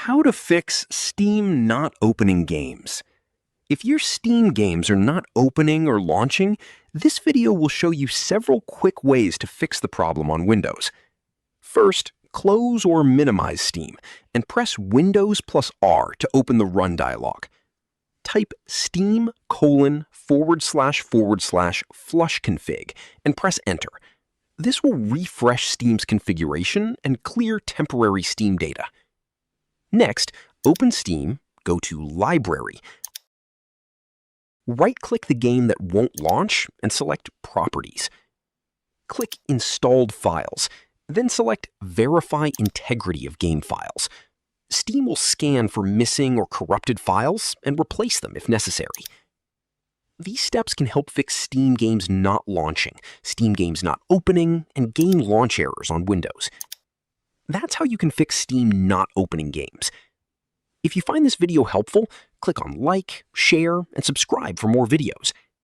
How to fix Steam not opening games. If your Steam games are not opening or launching, this video will show you several quick ways to fix the problem on Windows. First, close or minimize Steam and press Windows plus R to open the Run dialog. Type steam:///flushconfig and press Enter. This will refresh Steam's configuration and clear temporary Steam data. Next, open Steam, go to Library. Right-click the game that won't launch and select Properties. Click Installed Files, then select Verify Integrity of Game Files. Steam will scan for missing or corrupted files and replace them if necessary. These steps can help fix Steam games not launching, Steam games not opening, and game launch errors on Windows. That's how you can fix Steam not opening games. If you find this video helpful, click on like, share, and subscribe for more videos.